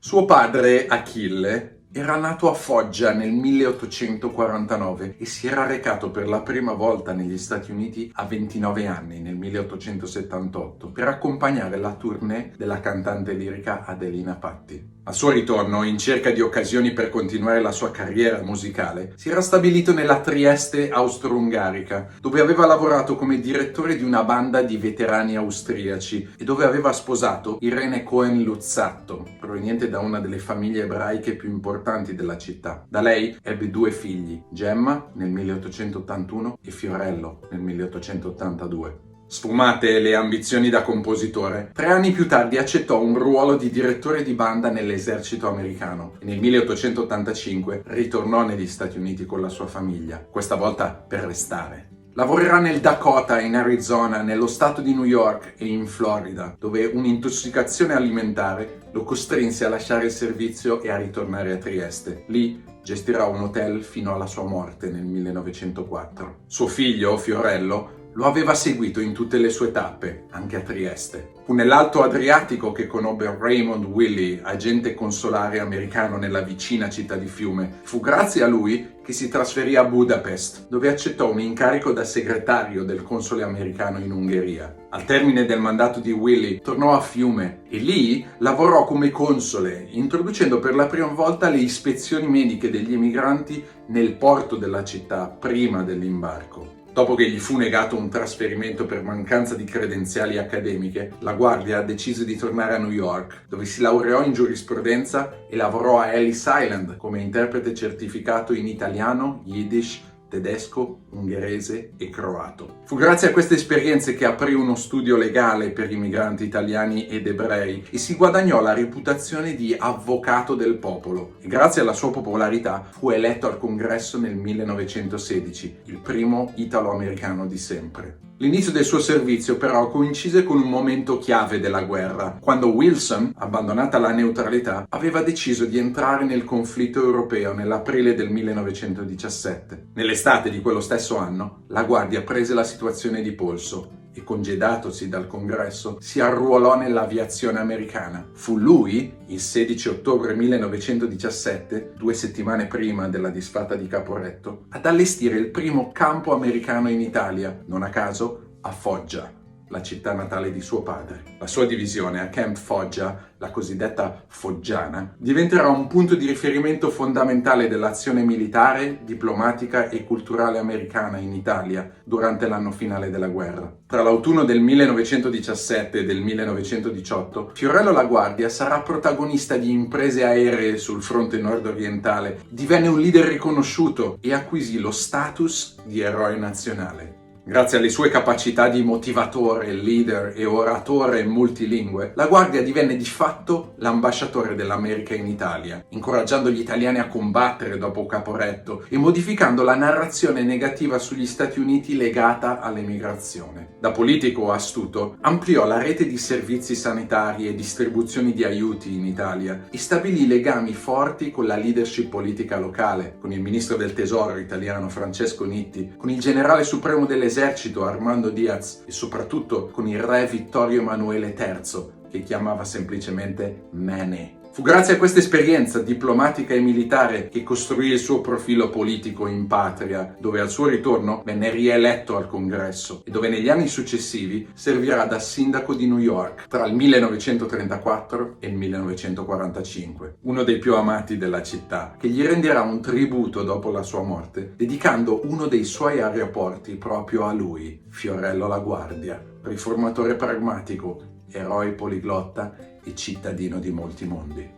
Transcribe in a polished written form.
Suo padre, Achille, era nato a Foggia nel 1849 e si era recato per la prima volta negli Stati Uniti a 29 anni, nel 1878, per accompagnare la tournée della cantante lirica Adelina Patti. Al suo ritorno, in cerca di occasioni per continuare la sua carriera musicale, si era stabilito nella Trieste austro-ungarica, dove aveva lavorato come direttore di una banda di veterani austriaci e dove aveva sposato Irene Cohen-Luzzatto, proveniente da una delle famiglie ebraiche più importanti della città. Da lei ebbe due figli, Gemma nel 1881 e Fiorello nel 1882. Sfumate le ambizioni da compositore, 3 anni più tardi accettò un ruolo di direttore di banda nell'esercito americano e nel 1885 ritornò negli Stati Uniti con la sua famiglia, questa volta per restare. Lavorerà nel Dakota, in Arizona, nello stato di New York e in Florida, dove un'intossicazione alimentare lo costrinse a lasciare il servizio e a ritornare a Trieste. Lì gestirà un hotel fino alla sua morte nel 1904. Suo figlio, Fiorello, lo aveva seguito in tutte le sue tappe, anche a Trieste. Fu nell'Alto Adriatico che conobbe Raymond Willey, agente consolare americano nella vicina città di Fiume. Fu grazie a lui che si trasferì a Budapest, dove accettò un incarico da segretario del console americano in Ungheria. Al termine del mandato di Willey, tornò a Fiume e lì lavorò come console, introducendo per la prima volta le ispezioni mediche degli emigranti nel porto della città prima dell'imbarco. Dopo che gli fu negato un trasferimento per mancanza di credenziali accademiche, la Guardia decise di tornare a New York, dove si laureò in giurisprudenza e lavorò a Ellis Island come interprete certificato in italiano, yiddish, tedesco, ungherese e croato. Fu grazie a queste esperienze che aprì uno studio legale per i migranti italiani ed ebrei e si guadagnò la reputazione di avvocato del popolo. E grazie alla sua popolarità fu eletto al Congresso nel 1916, il primo italo-americano di sempre. L'inizio del suo servizio però coincise con un momento chiave della guerra, quando Wilson, abbandonata la neutralità, aveva deciso di entrare nel conflitto europeo nell'aprile del 1917. Nell'estate di quello stesso anno, la Guardia prese la situazione di polso e, congedatosi dal Congresso, si arruolò nell'aviazione americana. Fu lui, il 16 ottobre 1917, 2 settimane prima della disfatta di Caporetto, ad allestire il primo campo americano in Italia, non a caso a Foggia, la città natale di suo padre. La sua divisione a Camp Foggia, la cosiddetta Foggiana, diventerà un punto di riferimento fondamentale dell'azione militare, diplomatica e culturale americana in Italia durante l'anno finale della guerra. Tra l'autunno del 1917 e del 1918, Fiorello La Guardia sarà protagonista di imprese aeree sul fronte nord-orientale, divenne un leader riconosciuto e acquisì lo status di eroe nazionale. Grazie alle sue capacità di motivatore, leader e oratore multilingue, La Guardia divenne di fatto l'ambasciatore dell'America in Italia, incoraggiando gli italiani a combattere dopo Caporetto e modificando la narrazione negativa sugli Stati Uniti legata all'emigrazione. Da politico astuto, ampliò la rete di servizi sanitari e distribuzioni di aiuti in Italia e stabilì legami forti con la leadership politica locale, con il ministro del Tesoro italiano Francesco Nitti, con il generale supremo dell'esercito Armando Diaz e soprattutto con il re Vittorio Emanuele III, che chiamava semplicemente Mene. Fu grazie a questa esperienza diplomatica e militare che costruì il suo profilo politico in patria, dove al suo ritorno venne rieletto al Congresso e dove negli anni successivi servirà da sindaco di New York tra il 1934 e il 1945, uno dei più amati della città, che gli renderà un tributo dopo la sua morte, dedicando uno dei suoi aeroporti proprio a lui, Fiorello La Guardia, riformatore pragmatico, eroe poliglotta e cittadino di molti mondi.